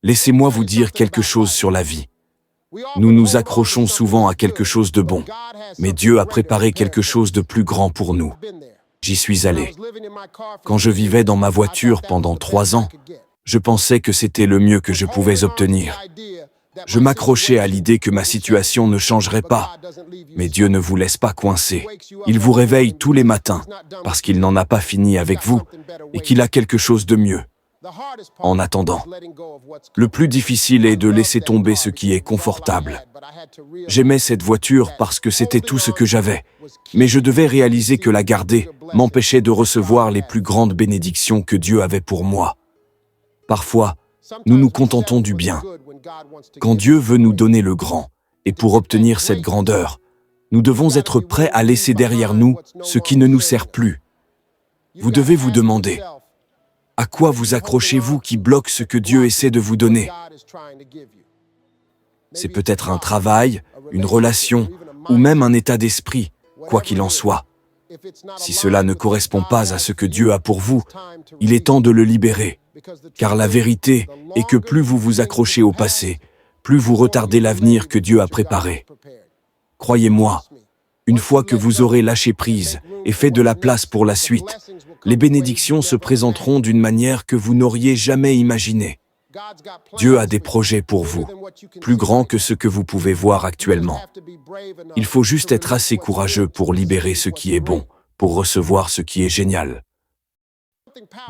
Laissez-moi vous dire quelque chose sur la vie. Nous nous accrochons souvent à quelque chose de bon, mais Dieu a préparé quelque chose de plus grand pour nous. J'y suis allé. Quand je vivais dans ma voiture pendant 3 ans, je pensais que c'était le mieux que je pouvais obtenir. Je m'accrochais à l'idée que ma situation ne changerait pas. Mais Dieu ne vous laisse pas coincé. Il vous réveille tous les matins, parce qu'il n'en a pas fini avec vous, et qu'il a quelque chose de mieux. En attendant, le plus difficile est de laisser tomber ce qui est confortable. J'aimais cette voiture parce que c'était tout ce que j'avais, mais je devais réaliser que la garder m'empêchait de recevoir les plus grandes bénédictions que Dieu avait pour moi. Parfois, nous nous contentons du bien. Quand Dieu veut nous donner le grand, et pour obtenir cette grandeur, nous devons être prêts à laisser derrière nous ce qui ne nous sert plus. Vous devez vous demander, à quoi vous accrochez-vous qui bloque ce que Dieu essaie de vous donner? C'est peut-être un travail, une relation, ou même un état d'esprit, quoi qu'il en soit. Si cela ne correspond pas à ce que Dieu a pour vous, il est temps de le libérer. Car la vérité est que plus vous vous accrochez au passé, plus vous retardez l'avenir que Dieu a préparé. Croyez-moi, une fois que vous aurez lâché prise et fait de la place pour la suite, les bénédictions se présenteront d'une manière que vous n'auriez jamais imaginée. Dieu a des projets pour vous, plus grands que ce que vous pouvez voir actuellement. Il faut juste être assez courageux pour libérer ce qui est bon, pour recevoir ce qui est génial.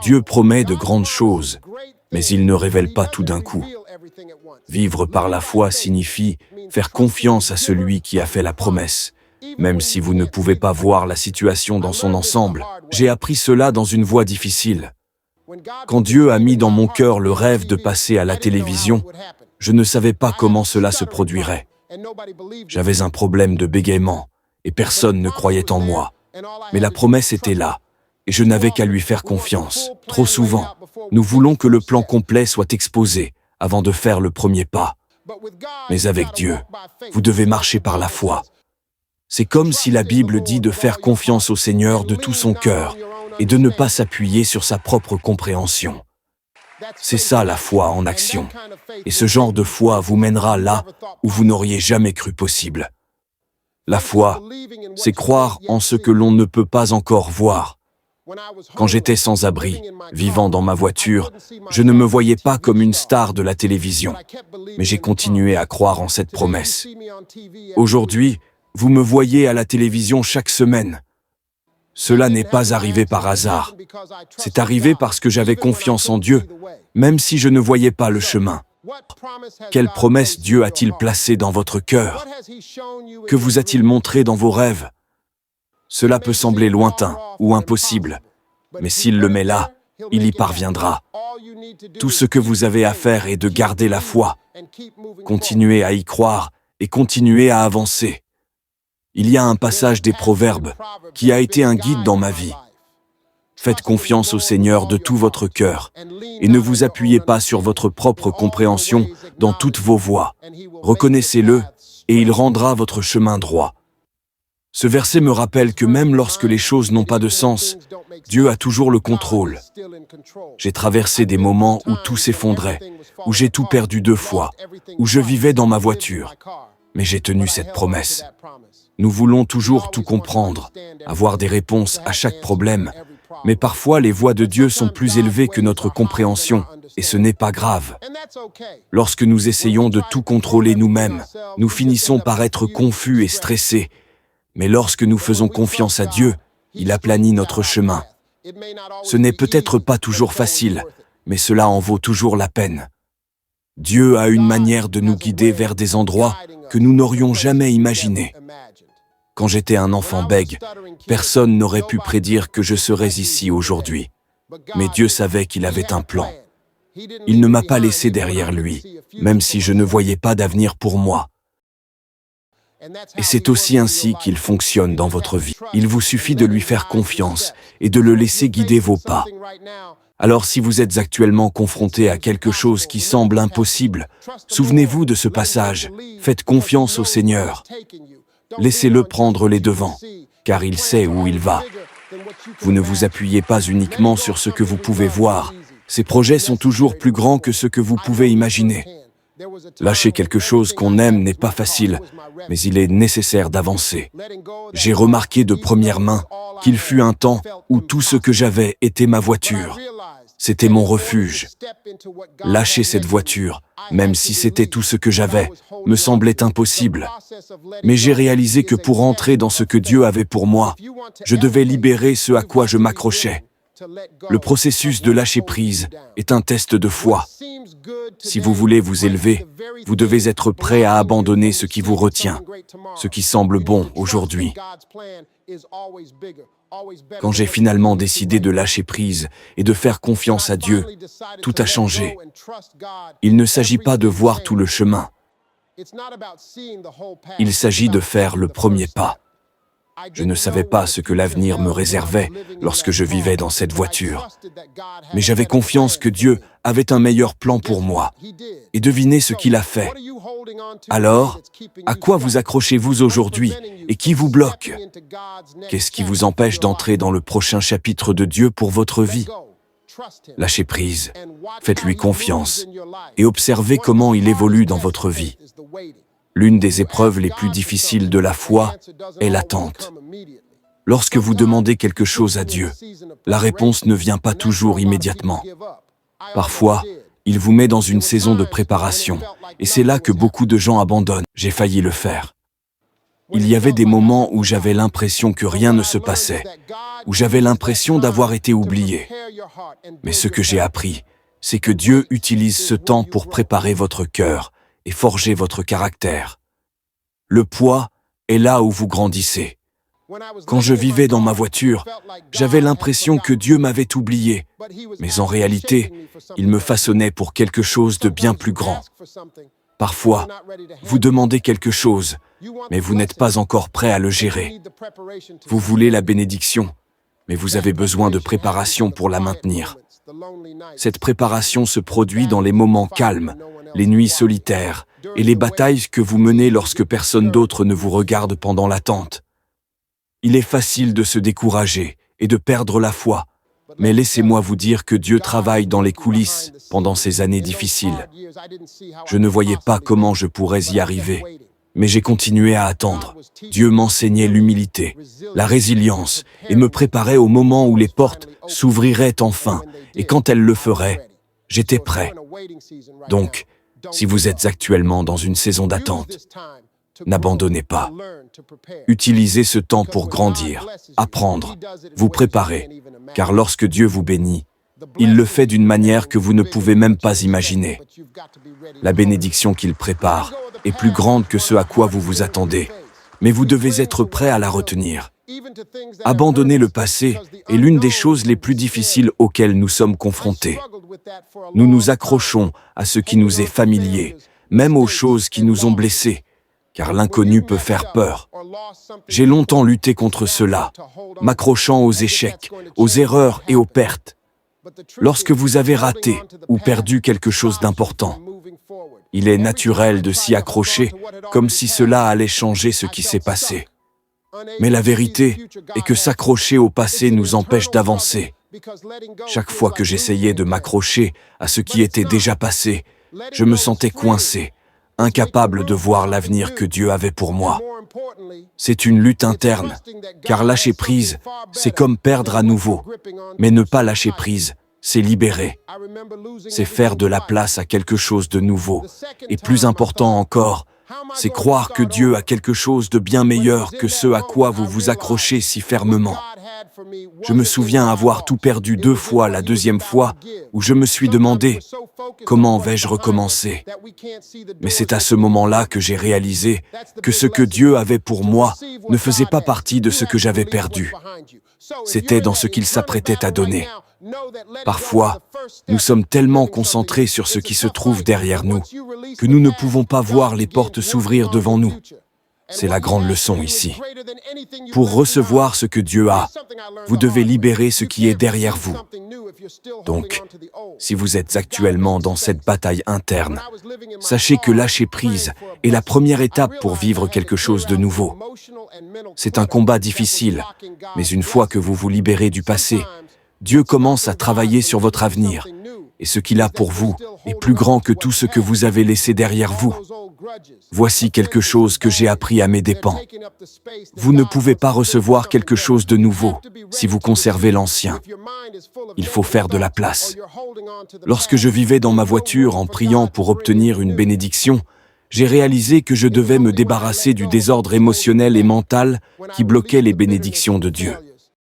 Dieu promet de grandes choses, mais il ne révèle pas tout d'un coup. Vivre par la foi signifie faire confiance à celui qui a fait la promesse. Même si vous ne pouvez pas voir la situation dans son ensemble, j'ai appris cela dans une voie difficile. Quand Dieu a mis dans mon cœur le rêve de passer à la télévision, je ne savais pas comment cela se produirait. J'avais un problème de bégaiement, et personne ne croyait en moi. Mais la promesse était là, et je n'avais qu'à lui faire confiance. Trop souvent, nous voulons que le plan complet soit exposé avant de faire le premier pas. Mais avec Dieu, vous devez marcher par la foi. C'est comme si la Bible dit de faire confiance au Seigneur de tout son cœur et de ne pas s'appuyer sur sa propre compréhension. C'est ça la foi en action. Et ce genre de foi vous mènera là où vous n'auriez jamais cru possible. La foi, c'est croire en ce que l'on ne peut pas encore voir. Quand j'étais sans abri, vivant dans ma voiture, je ne me voyais pas comme une star de la télévision. Mais j'ai continué à croire en cette promesse. Aujourd'hui, vous me voyez à la télévision chaque semaine. Cela n'est pas arrivé par hasard. C'est arrivé parce que j'avais confiance en Dieu, même si je ne voyais pas le chemin. Quelle promesse Dieu a-t-il placée dans votre cœur? Que vous a-t-il montré dans vos rêves? Cela peut sembler lointain ou impossible, mais s'il le met là, il y parviendra. Tout ce que vous avez à faire est de garder la foi, continuer à y croire et continuer à avancer. Il y a un passage des Proverbes qui a été un guide dans ma vie. Faites confiance au Seigneur de tout votre cœur et ne vous appuyez pas sur votre propre compréhension dans toutes vos voies. Reconnaissez-le et il rendra votre chemin droit. Ce verset me rappelle que même lorsque les choses n'ont pas de sens, Dieu a toujours le contrôle. J'ai traversé des moments où tout s'effondrait, où j'ai tout perdu 2 fois, où je vivais dans ma voiture. Mais j'ai tenu cette promesse. Nous voulons toujours tout comprendre, avoir des réponses à chaque problème, mais parfois les voies de Dieu sont plus élevées que notre compréhension, et ce n'est pas grave. Lorsque nous essayons de tout contrôler nous-mêmes, nous finissons par être confus et stressés. Mais lorsque nous faisons confiance à Dieu, il aplanit notre chemin. Ce n'est peut-être pas toujours facile, mais cela en vaut toujours la peine. Dieu a une manière de nous guider vers des endroits que nous n'aurions jamais imaginés. Quand j'étais un enfant bègue, personne n'aurait pu prédire que je serais ici aujourd'hui. Mais Dieu savait qu'il avait un plan. Il ne m'a pas laissé derrière lui, même si je ne voyais pas d'avenir pour moi. Et c'est aussi ainsi qu'il fonctionne dans votre vie. Il vous suffit de lui faire confiance et de le laisser guider vos pas. Alors si vous êtes actuellement confronté à quelque chose qui semble impossible, souvenez-vous de ce passage. Faites confiance au Seigneur. Laissez-le prendre les devants, car il sait où il va. Vous ne vous appuyez pas uniquement sur ce que vous pouvez voir, Ces projets sont toujours plus grands que ce que vous pouvez imaginer. Lâcher quelque chose qu'on aime n'est pas facile, mais il est nécessaire d'avancer. J'ai remarqué de première main qu'il fut un temps où tout ce que j'avais était ma voiture. C'était mon refuge. Lâcher cette voiture, même si c'était tout ce que j'avais, me semblait impossible. Mais j'ai réalisé que pour entrer dans ce que Dieu avait pour moi, je devais libérer ce à quoi je m'accrochais. Le processus de lâcher prise est un test de foi. Si vous voulez vous élever, vous devez être prêt à abandonner ce qui vous retient, ce qui semble bon aujourd'hui. Quand j'ai finalement décidé de lâcher prise et de faire confiance à Dieu, tout a changé. Il ne s'agit pas de voir tout le chemin. Il s'agit de faire le premier pas. Je ne savais pas ce que l'avenir me réservait lorsque je vivais dans cette voiture. Mais j'avais confiance que Dieu avait un meilleur plan pour moi. Et devinez ce qu'il a fait. Alors, à quoi vous accrochez-vous aujourd'hui et qui vous bloque? Qu'est-ce qui vous empêche d'entrer dans le prochain chapitre de Dieu pour votre vie? Lâchez prise, faites-lui confiance et observez comment il évolue dans votre vie. L'une des épreuves les plus difficiles de la foi est l'attente. Lorsque vous demandez quelque chose à Dieu, la réponse ne vient pas toujours immédiatement. Parfois, il vous met dans une saison de préparation, et c'est là que beaucoup de gens abandonnent. J'ai failli le faire. Il y avait des moments où j'avais l'impression que rien ne se passait, où j'avais l'impression d'avoir été oublié. Mais ce que j'ai appris, c'est que Dieu utilise ce temps pour préparer votre cœur et forger votre caractère. Le poids est là où vous grandissez. Quand je vivais dans ma voiture, j'avais l'impression que Dieu m'avait oublié, mais en réalité, il me façonnait pour quelque chose de bien plus grand. Parfois, vous demandez quelque chose, mais vous n'êtes pas encore prêt à le gérer. Vous voulez la bénédiction, mais vous avez besoin de préparation pour la maintenir. Cette préparation se produit dans les moments calmes, les nuits solitaires et les batailles que vous menez lorsque personne d'autre ne vous regarde pendant l'attente. Il est facile de se décourager et de perdre la foi, mais laissez-moi vous dire que Dieu travaille dans les coulisses pendant ces années difficiles. Je ne voyais pas comment je pourrais y arriver, mais j'ai continué à attendre. Dieu m'enseignait l'humilité, la résilience et me préparait au moment où les portes s'ouvriraient enfin, et quand elles le feraient, j'étais prêt. Donc, si vous êtes actuellement dans une saison d'attente, n'abandonnez pas. Utilisez ce temps pour grandir, apprendre, vous préparer, car lorsque Dieu vous bénit, il le fait d'une manière que vous ne pouvez même pas imaginer. La bénédiction qu'il prépare est plus grande que ce à quoi vous vous attendez, mais vous devez être prêt à la retenir. Abandonner le passé est l'une des choses les plus difficiles auxquelles nous sommes confrontés. Nous nous accrochons à ce qui nous est familier, même aux choses qui nous ont blessés, car l'inconnu peut faire peur. J'ai longtemps lutté contre cela, m'accrochant aux échecs, aux erreurs et aux pertes. Lorsque vous avez raté ou perdu quelque chose d'important, il est naturel de s'y accrocher comme si cela allait changer ce qui s'est passé. Mais la vérité est que s'accrocher au passé nous empêche d'avancer. Chaque fois que j'essayais de m'accrocher à ce qui était déjà passé, je me sentais coincé, incapable de voir l'avenir que Dieu avait pour moi. C'est une lutte interne, car lâcher prise, c'est comme perdre à nouveau. Mais ne pas lâcher prise, c'est libérer. C'est faire de la place à quelque chose de nouveau. Et plus important encore, c'est croire que Dieu a quelque chose de bien meilleur que ce à quoi vous vous accrochez si fermement. Je me souviens avoir tout perdu 2 fois la deuxième fois où je me suis demandé « Comment vais-je recommencer ?» Mais c'est à ce moment-là que j'ai réalisé que ce que Dieu avait pour moi ne faisait pas partie de ce que j'avais perdu. C'était dans ce qu'il s'apprêtait à donner. Parfois, nous sommes tellement concentrés sur ce qui se trouve derrière nous que nous ne pouvons pas voir les portes s'ouvrir devant nous. C'est la grande leçon ici. Pour recevoir ce que Dieu a, vous devez libérer ce qui est derrière vous. Donc, si vous êtes actuellement dans cette bataille interne, sachez que lâcher prise est la première étape pour vivre quelque chose de nouveau. C'est un combat difficile, mais une fois que vous vous libérez du passé, Dieu commence à travailler sur votre avenir, et ce qu'il a pour vous est plus grand que tout ce que vous avez laissé derrière vous. Voici quelque chose que j'ai appris à mes dépens. Vous ne pouvez pas recevoir quelque chose de nouveau si vous conservez l'ancien. Il faut faire de la place. Lorsque je vivais dans ma voiture en priant pour obtenir une bénédiction, j'ai réalisé que je devais me débarrasser du désordre émotionnel et mental qui bloquait les bénédictions de Dieu.